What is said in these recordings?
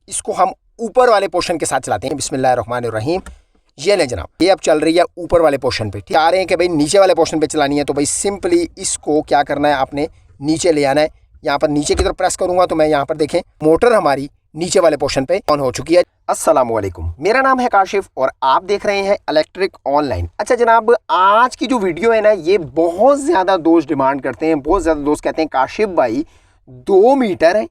इसको हम ऊपर वाले पोर्शन के साथ चलाते हैं। बिस्मिल्लाहिर्रहमानिर्रहीम। ये लें जनाब, ये अब चल रही है ऊपर वाले पोर्शन पे। आ रहे हैं कि भाई नीचे वाले पोर्शन पे चलानी है, तो भाई सिंपली इसको क्या करना है, आपने नीचे ले आना है। यहाँ पर नीचे की तरफ प्रेस करूंगा तो मैं यहाँ पर देखें मोटर हमारी नीचे वाले पोर्शन पे ऑन हो चुकी है। अस्सलाम वालेकुम, मेरा नाम है काशिफ और आप देख रहे हैं इलेक्ट्रिक ऑनलाइन। अच्छा जनाब, आज की जो वीडियो है ना, ये बहुत ज़्यादा दोस्त डिमांड करते हैं, बहुत ज़्यादा दोस्त कहते हैं काशिफ भाई 2 मीटर है,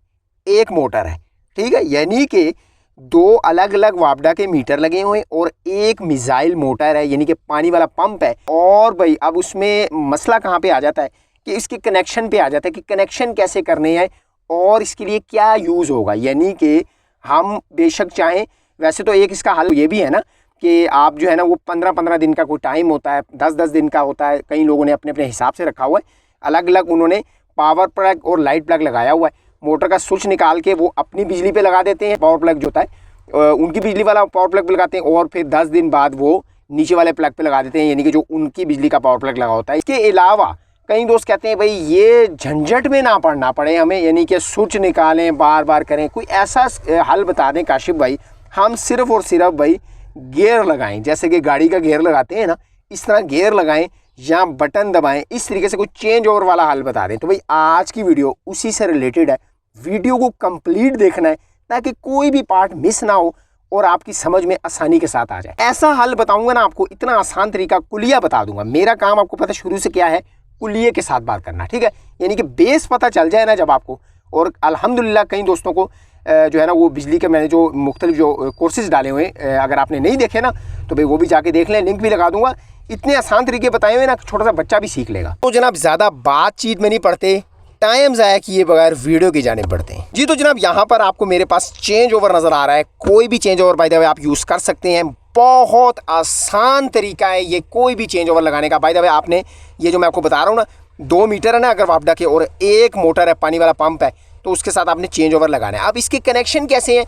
1 मोटर है। ठीक है, यानी कि 2 अलग अलग वापडा के मीटर लगे हुए हैं और 1 मिसाइल मोटर है, यानी कि पानी वाला पंप है। और भाई अब उसमें मसला कहाँ पे आ जाता है कि इसके कनेक्शन पे आ जाता है कि कनेक्शन कैसे करने हैं और इसके लिए क्या यूज़ होगा। यानी कि हम बेशक चाहें, वैसे तो एक इसका हल ये भी है ना कि आप जो है ना वो 15-15 दिन का कोई टाइम होता है, 10-10 दिन का होता है। कई लोगों ने अपने अपने हिसाब से रखा हुआ है, अलग अलग उन्होंने पावर प्लग और लाइट प्लग लगाया हुआ है। मोटर का स्विच निकाल के वो अपनी बिजली पे लगा देते हैं, पावर प्लग जो होता है उनकी बिजली वाला पावर प्लग पे लगाते हैं, और फिर 10 दिन बाद वो नीचे वाले प्लग पे लगा देते हैं, यानी कि जो उनकी बिजली का पावर प्लग लगा होता है। इसके अलावा कई दोस्त कहते हैं भाई ये झंझट में ना पड़ना पड़े हमें, यानी कि स्विच निकालें बार बार करें, कोई ऐसा हल बता दें काशिफ भाई, हम सिर्फ और सिर्फ भाई गियर लगाएं, जैसे कि गाड़ी का गियर लगाते हैं ना, इस तरह गियर लगाएं या बटन दबाएं, इस तरीके से कोई चेंज ओवर वाला हल बता दें। तो भाई आज की वीडियो उसी से रिलेटेड है, वीडियो को कंप्लीट देखना है ताकि कोई भी पार्ट मिस ना हो और आपकी समझ में आसानी के साथ आ जाए। ऐसा हल बताऊंगा ना आपको, इतना आसान तरीका, कुलिया बता दूंगा। मेरा काम आपको पता शुरू से क्या है, कुलिये के साथ बात करना। ठीक है, यानी कि बेस पता चल जाए ना जब आपको। और अल्हम्दुलिल्लाह कई दोस्तों को जो है ना वो बिजली के मैंने जो मुख्तलिफ जो कोर्सेज डाले हुए हैं, अगर आपने नहीं देखे ना तो भाई वो भी जाके देख लें, लिंक भी लगा दूंगा। इतने आसान तरीके बताए हुए ना, छोटा सा बच्चा भी सीख लेगा। तो जनाब ज़्यादा बातचीत में नहीं पड़ते, टाइम ज़ाया किए बगैर वीडियो की जाने पड़ते हैं जी। तो जनाब यहाँ पर आपको मेरे पास चेंज ओवर नज़र आ रहा है, कोई भी change over by the way आप यूज़ कर सकते हैं। बहुत आसान तरीका है ये कोई भी चेंज ओवर लगाने का। बाय द वे आपने ये जो मैं आपको बता रहा हूँ ना, 2 मीटर है ना अगर वापडा के, और 1 मोटर है, पानी वाला पंप है, तो उसके साथ आपने चेंज ओवर लगाना है। अब इसके कनेक्शन कैसे हैं,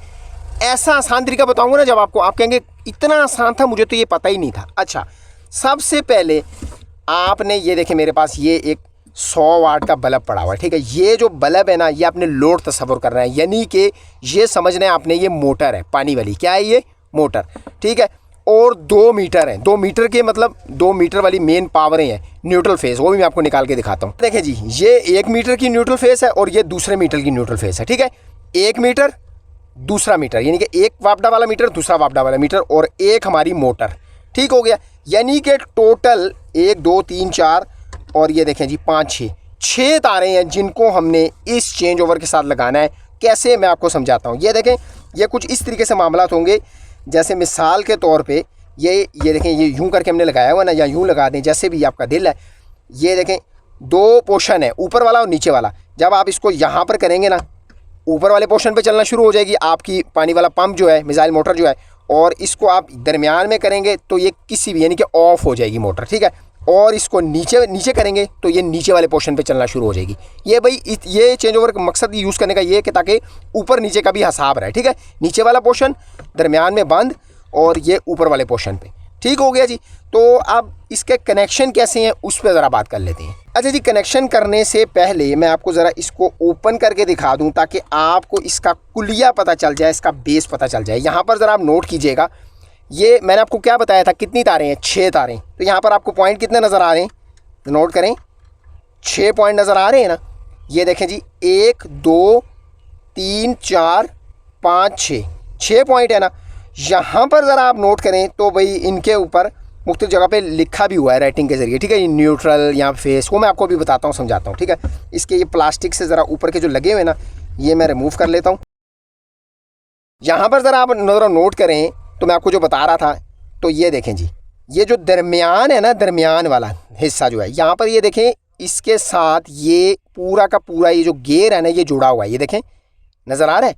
ऐसा आसान तरीका बताऊँगा ना जब आपको, आप कहेंगे इतना आसान था, मुझे तो ये पता ही नहीं था। अच्छा, सबसे पहले आपने ये देखें मेरे पास ये एक 100 वाट का बल्ब पड़ा हुआ है। ठीक है, ये जो बल्ब है ना, ये आपने लोड तस्वर करना है, यानी कि ये समझना है आपने ये मोटर है पानी वाली। क्या है ये? मोटर। ठीक है, और 2 मीटर हैं, 2 मीटर के मतलब 2 मीटर वाली मेन पावरें हैं, न्यूट्रल फेस, वो भी मैं आपको निकाल के दिखाता हूँ। देखें जी, ये 1 मीटर की न्यूट्रल फेस है और ये दूसरे मीटर की न्यूट्रल फेस है। ठीक है, 1 मीटर दूसरा मीटर, यानी कि एक वापडा वाला मीटर दूसरा वापडा वाला मीटर और एक हमारी मोटर। ठीक हो गया, यानी कि टोटल 1 2 3 4 और ये देखें जी 5 6 तारें हैं जिनको हमने इस चेंज ओवर के साथ लगाना है। कैसे, मैं आपको समझाता हूँ। ये देखें, ये कुछ इस तरीके से मामलात होंगे, जैसे मिसाल के तौर पे ये देखें, ये यूं करके हमने लगाया हुआ ना, या यूं लगा दें, जैसे भी आपका दिल है। ये देखें 2 पोर्शन है, ऊपर वाला और नीचे वाला। जब आप इसको यहाँ पर करेंगे ना, ऊपर वाले पोर्शन पे चलना शुरू हो जाएगी आपकी पानी वाला पंप जो है, मिसाइल मोटर जो है, और इसको आप दरमियान में करेंगे तो ये किसी भी, यानी कि ऑफ हो जाएगी मोटर। ठीक है, और इसको नीचे करेंगे तो ये नीचे वाले पोर्शन पे चलना शुरू हो जाएगी। ये भाई ये चेंज ओवर का मकसद यूज़ करने का ये है कि ताकि ऊपर नीचे का भी हिसाब रहे। ठीक है, नीचे वाला पोर्शन दरमियान में बंद और ये ऊपर वाले पोर्शन पे। ठीक हो गया जी। तो अब इसके कनेक्शन कैसे हैं उस पर ज़रा बात कर लेते हैं। अच्छा जी, कनेक्शन करने से पहले मैं आपको ज़रा इसको ओपन करके दिखा दूँ ताकि आपको इसका कुलिया पता चल जाए, इसका बेस पता चल जाए। यहाँ पर ज़रा आप नोट कीजिएगा, ये मैंने आपको क्या बताया था, कितनी तारें हैं? 6 तारें। तो यहाँ पर आपको पॉइंट कितने नज़र आ रहे हैं, तो नोट करें, 6 पॉइंट नज़र आ रहे हैं ना। ये देखें जी, 1 2 3 4 5 6 पॉइंट है ना। यहाँ पर ज़रा आप नोट करें तो भाई इनके ऊपर मुख्तलिफ जगह पे लिखा भी हुआ है राइटिंग के ज़रिए। ठीक है, ये न्यूट्रल या फेस, वो मैं आपको अभी बताता हूँ, समझाता हूँ। ठीक है, इसके ये प्लास्टिक से ज़रा ऊपर के जो लगे हुए ना, ये मैं रिमूव कर लेता हूँ। यहाँ पर ज़रा आप ज़रा नोट करें तो मैं आपको जो बता रहा था, तो ये देखें जी, ये जो दरमियान है ना, दरमियान वाला हिस्सा जो है, यहाँ पर ये देखें, इसके साथ ये पूरा का पूरा ये जो गेयर है ना, ये जुड़ा हुआ है। ये देखें, नज़र आ रहा है,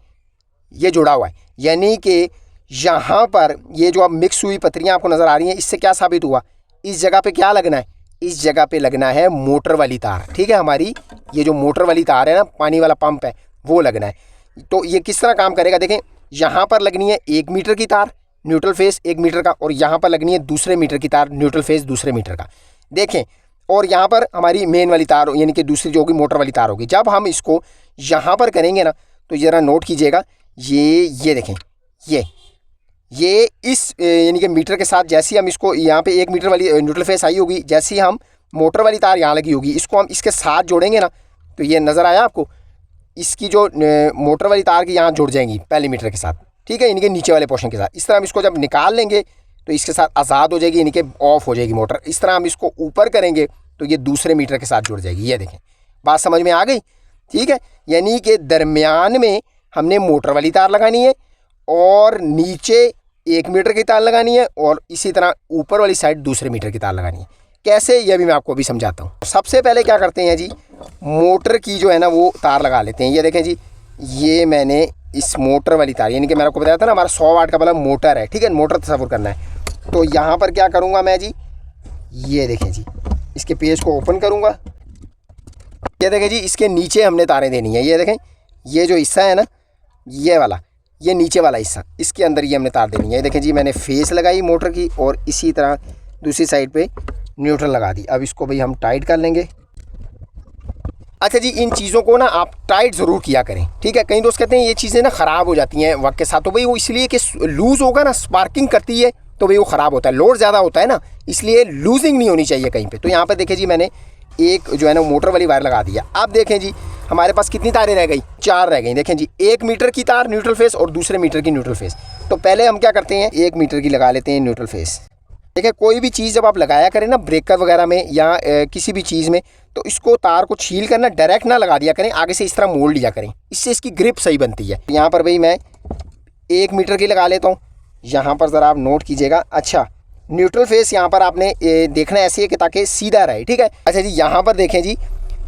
ये जुड़ा हुआ है। यानी कि यहाँ पर ये जो अब मिक्स हुई पत्रियाँ आपको नज़र आ रही हैं, इससे क्या साबित हुआ, इस जगह पे क्या लगना है, इस जगह पे लगना है मोटर वाली तार। ठीक है, हमारी ये जो मोटर वाली तार है ना, पानी वाला पंप है, वो लगना है। तो ये किस तरह काम करेगा, देखें, यहाँ पर लगनी है 1 मीटर की तार, न्यूट्रल फेस 1 मीटर का, और यहाँ पर लगनी है दूसरे मीटर की तार, न्यूट्रल फेस दूसरे मीटर का। देखें, और यहाँ पर हमारी मेन वाली तार, यानी कि दूसरी जो होगी मोटर वाली तार होगी। जब हम इसको यहाँ पर करेंगे ना, तो ज़रा नोट कीजिएगा, ये देखें, ये इस यानी कि मीटर के साथ जैसे ही हम इसको यहाँ पे 1 मीटर वाली न्यूट्रल फेस आई होगी, जैसे ही हम मोटर वाली तार यहाँ लगी होगी, इसको हम इसके साथ जोड़ेंगे ना, तो ये नज़र आया आपको, इसकी जो मोटर वाली तार की यहाँ जुड़ जाएंगी पहले मीटर के साथ, ठीक है, यानी कि नीचे वाले पोर्शन के साथ। इस तरह हम इसको जब निकाल लेंगे तो इसके साथ आज़ाद हो जाएगी, यानी कि ऑफ हो जाएगी मोटर। इस तरह हम इसको ऊपर करेंगे तो ये दूसरे मीटर के साथ जुड़ जाएगी। ये देखें, बात समझ में आ गई, ठीक है। यानी कि दरमियान में हमने मोटर वाली तार लगानी है और नीचे 1 मीटर की तार लगानी है और इसी तरह ऊपर वाली साइड दूसरे मीटर की तार लगानी है। कैसे, ये भी मैं आपको अभी समझाता हूँ। सबसे पहले क्या करते हैं जी, मोटर की जो है ना वो तार लगा लेते हैं। ये देखें जी, ये मैंने इस मोटर वाली तार, यानी कि मैंने आपको बताया था ना हमारा 100 वाट का बल्ब मोटर है, ठीक है, मोटर तस्वुर करना है। तो यहाँ पर क्या करूँगा मैं जी, ये देखें जी, इसके पेज को ओपन करूँगा। ये देखें जी, इसके नीचे हमने तारें देनी है। ये देखें, ये जो हिस्सा है ना, ये वाला, ये नीचे वाला हिस्सा, इसके अंदर ये हमने तार देनी है। ये देखें जी, मैंने फेस लगाई मोटर की और इसी तरह दूसरी साइड पे न्यूट्रल लगा दी। अब इसको भाई हम टाइट कर लेंगे। अच्छा जी, इन चीज़ों को ना आप टाइट ज़रूर किया करें, ठीक है। कई दोस्त कहते हैं ये चीज़ें ना ख़राब हो जाती हैं वक्त के साथ, तो भाई वो इसलिए कि लूज़ होगा ना, स्पार्किंग करती है तो भाई वो ख़राब होता है, लोड ज़्यादा होता है ना, इसलिए लूजिंग नहीं होनी चाहिए कहीं पे। तो यहाँ पर देखें जी, मैंने एक जो है ना मोटर वाली वायर लगा दिया। अब देखें जी, हमारे पास कितनी तारें रह गई, 4 रह गई। देखें जी, 1 मीटर की तार न्यूट्रल फेस और दूसरे मीटर की न्यूट्रल फेस। तो पहले हम क्या करते हैं, 1 मीटर की लगा लेते हैं न्यूट्रल फेस। देखिए, कोई भी चीज़ जब आप लगाया करें ना ब्रेकर वगैरह में या किसी भी चीज़ में, तो इसको तार को छील कर ना डायरेक्ट ना लगा दिया करें, आगे से इस तरह मोड़ लिया करें, इससे इसकी ग्रिप सही बनती है। यहाँ पर भाई मैं 1 मीटर की लगा लेता हूँ। यहाँ पर ज़रा आप नोट कीजिएगा। अच्छा, न्यूट्रल फेस यहाँ पर आपने देखना ऐसे है कि ताकि सीधा रहे, ठीक है। अच्छा जी, यहाँ पर देखें जी,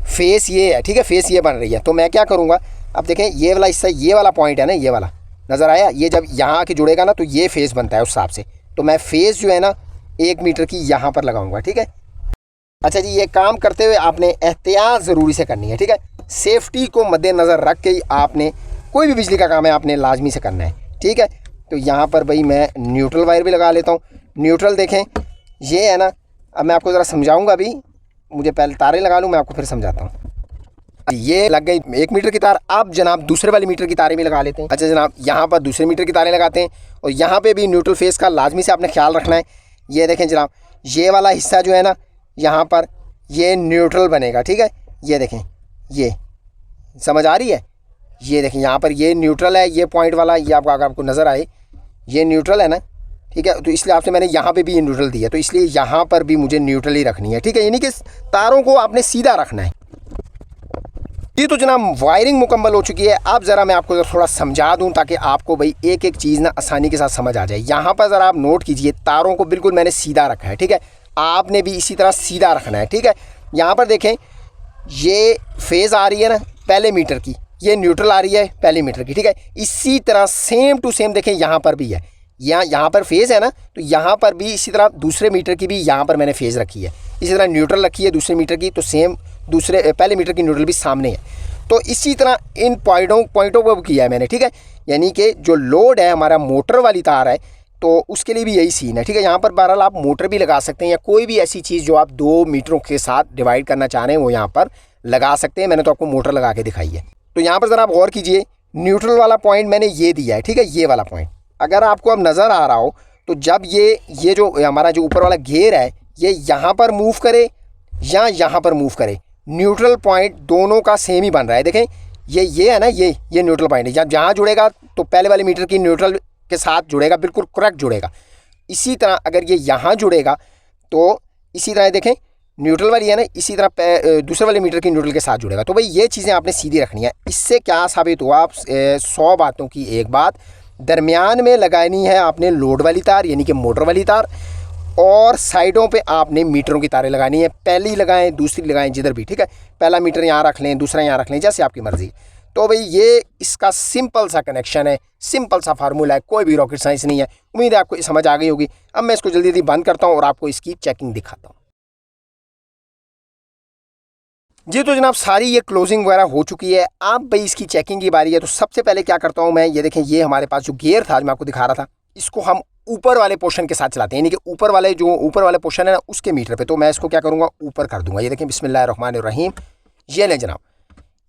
फेस ये है, ठीक है, फेस ये बन रही है। तो मैं क्या करूँगा, अब देखें ये वाला हिस्सा, ये वाला पॉइंट है ना, ये वाला नज़र आया, ये जब यहाँ आके जुड़ेगा ना तो ये फेस बनता है उस हिसाब से। तो मैं फेस जो है ना 1 मीटर की यहाँ पर लगाऊंगा, ठीक है। अच्छा जी, ये काम करते हुए आपने एहतियात ज़रूरी से करनी है, ठीक है। सेफ्टी को मद्देनज़र रख के ही आपने कोई भी बिजली का काम है आपने लाजमी से करना है, ठीक है। तो यहाँ पर भाई मैं न्यूट्रल वायर भी लगा लेता हूँ। न्यूट्रल देखें, ये है ना, अब मैं आपको ज़रा समझाऊँगा। अभी मुझे पहले तारें लगा लूँ, मैं आपको फिर समझाता हूँ। ये लग गई 1 मीटर की तार। अब जनाब दूसरे वाली मीटर की तारें भी लगा लेते हैं। अच्छा जनाब, यहाँ पर दूसरे मीटर की तारें लगाते हैं और यहाँ पे भी न्यूट्रल फेस का लाजमी से आपने ख्याल रखना है। ये देखें जनाब, ये वाला हिस्सा जो है ना, यहाँ पर ये न्यूट्रल बनेगा, ठीक है। ये देखें, ये समझ आ रही है। ये देखें, यहाँ पर ये न्यूट्रल है, ये पॉइंट वाला, ये आपको अगर आपको नज़र आए ये न्यूट्रल है ना, ठीक है। तो इसलिए आपसे मैंने यहाँ पे भी ये न्यूट्रल दिया, तो इसलिए यहाँ पर भी मुझे न्यूट्रल ही रखनी है, ठीक है। यानी कि तारों को आपने सीधा रखना है। ये तो जनाब वायरिंग मुकम्मल हो चुकी है। अब ज़रा मैं आपको थोड़ा समझा दूं ताकि आपको भाई एक एक चीज़ ना आसानी के साथ समझ आ जाए। यहाँ पर ज़रा आप नोट कीजिए, तारों को बिल्कुल मैंने सीधा रखा है, ठीक है। आपने भी इसी तरह सीधा रखना है, ठीक है। यहाँ पर देखें, ये फेज़ आ रही है ना पहले मीटर की, ये न्यूट्रल आ रही है पहले मीटर की, ठीक है। इसी तरह सेम टू सेम देखें यहाँ पर भी है, यहाँ पर फेज़ है ना, तो यहाँ पर भी इसी तरह दूसरे मीटर की भी यहाँ पर मैंने फेज़ रखी है, इसी तरह न्यूट्रल रखी है दूसरे मीटर की, तो सेम दूसरे पहले मीटर की न्यूट्रल भी सामने है। तो इसी तरह इन पॉइंटों पर किया है मैंने, ठीक है। यानी कि जो लोड है हमारा मोटर वाली तार है, तो उसके लिए भी यही सीन है, ठीक है। यहाँ पर बहरहाल आप मोटर भी लगा सकते हैं या कोई भी ऐसी चीज़ जो आप 2 मीटरों के साथ डिवाइड करना चाह रहे हैं वो यहाँ पर लगा सकते हैं। मैंने तो आपको मोटर लगा के दिखाई है। तो यहाँ पर ज़रा आप गौर कीजिए, न्यूट्रल वाला पॉइंट मैंने ये दिया है, ठीक है। ये वाला पॉइंट अगर आपको अब नज़र आ रहा हो, तो जब ये जो हमारा जो ऊपर वाला घेर है ये यहाँ पर मूव करे या यहाँ पर मूव करे, न्यूट्रल पॉइंट दोनों का सेम ही बन रहा है। देखें, ये है ना, ये न्यूट्रल पॉइंट है। जहाँ जुड़ेगा तो पहले वाले मीटर की न्यूट्रल के साथ जुड़ेगा, बिल्कुल करेक्ट जुड़ेगा। इसी तरह अगर ये यहाँ जुड़ेगा तो इसी तरह देखें, न्यूट्रल वाली है ना, इसी तरह दूसरे वाले मीटर की न्यूट्रल के साथ जुड़ेगा। तो भाई ये चीज़ें आपने सीधी रखनी है। इससे क्या साबित हुआ, आप 100 बातों की एक बात, दरमियान में लगानी है आपने लोड वाली तार यानी कि मोटर वाली तार, और साइडों पे आपने मीटरों की तारें लगानी है। पहली लगाएं, दूसरी लगाएं, जिधर भी, ठीक है। पहला मीटर यहाँ रख लें, दूसरा यहाँ रख लें, जैसे आपकी मर्ज़ी। तो भाई ये इसका सिंपल सा कनेक्शन है, सिंपल सा फार्मूला है, कोई भी रॉकेट साइंस नहीं है। उम्मीद है आपको ये समझ आ गई होगी। अब मैं इसको जल्दी जल्दी बंद करता हूँ और आपको इसकी चेकिंग दिखाता हूँ। जी तो जनाब सारी ये क्लोजिंग वगैरह हो चुकी है। अब भाई इसकी चेकिंग की बारी है। तो सबसे पहले क्या करता हूँ मैं, ये देखें, ये हमारे पास जो गियर था जो मैं आपको दिखा रहा था, इसको हम ऊपर वाले पोर्शन के साथ चलाते हैं, यानी कि ऊपर वाले पोर्शन है ना उसके मीटर पे। तो मैं इसको क्या करूँगा, ऊपर कर दूँगा। ये देखें, बिस्मिल्लाहिर्रहमानिर्रहीम, ये लें जनाब,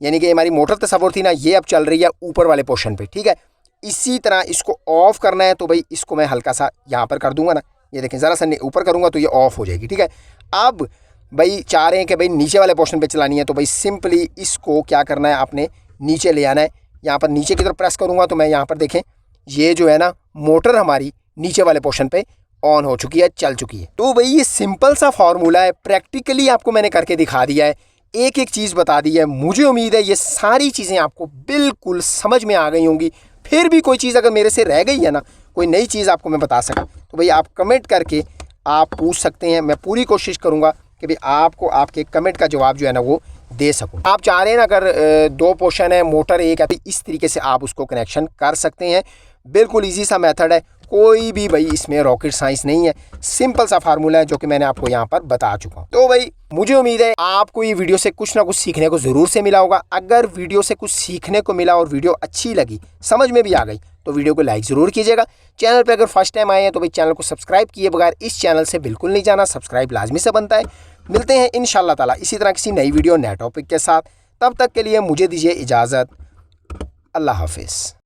यानी कि हमारी मोटर तस्वुर थी ना, ये अब चल रही है ऊपर वाले पोर्शन पे, ठीक है। इसी तरह इसको ऑफ करना है तो भाई इसको मैं हल्का सा यहाँ पर कर दूंगा ना, ये देखें ज़रा सा ऊपर करूँगा तो ये ऑफ हो जाएगी। ठीक है, अब भाई चाह रहे हैं कि भाई नीचे वाले पोर्शन पे चलानी है तो भाई सिंपली इसको क्या करना है, आपने नीचे ले आना है। यहाँ पर नीचे की तरफ प्रेस करूँगा तो मैं यहाँ पर देखें ये जो है ना मोटर हमारी नीचे वाले पोर्शन पे ऑन हो चुकी है, चल चुकी है। तो भाई ये सिंपल सा फार्मूला है, प्रैक्टिकली आपको मैंने करके दिखा दिया है, एक एक चीज़ बता दी है। मुझे उम्मीद है ये सारी चीज़ें आपको बिल्कुल समझ में आ गई होंगी। फिर भी कोई चीज़ अगर मेरे से रह गई है ना, कोई नई चीज़ आपको मैं बता सकूँ तो भाई आप कमेंट करके आप पूछ सकते हैं। मैं पूरी कोशिश करूँगा कि भाई आपको आपके कमेंट का जवाब जो है ना वो दे सकूँ। आप चाह रहे हैं ना अगर 2 पोर्शन है, मोटर एक है, तो इस तरीके से आप उसको कनेक्शन कर सकते हैं। बिल्कुल ईजी सा मेथड है, कोई भी भाई इसमें रॉकेट साइंस नहीं है, सिंपल सा फार्मूला है जो कि मैंने आपको यहाँ पर बता चुका हूँ। तो भाई मुझे उम्मीद है आपको ये वीडियो से कुछ ना कुछ सीखने को ज़रूर से मिला होगा। अगर वीडियो से कुछ सीखने को मिला और वीडियो अच्छी लगी, समझ में भी आ गई, तो वीडियो को लाइक ज़रूर कीजिएगा। चैनल पर अगर फर्स्ट टाइम आए हैं तो भाई चैनल को सब्सक्राइब किए बगैर इस चैनल से बिल्कुल नहीं जाना, सब्सक्राइब लाजमी से बनता है। मिलते हैं इंशाअल्लाह ताला इसी तरह किसी नई वीडियो नए टॉपिक के साथ। तब तक के लिए मुझे दीजिए इजाज़त। अल्लाह हाफिज़।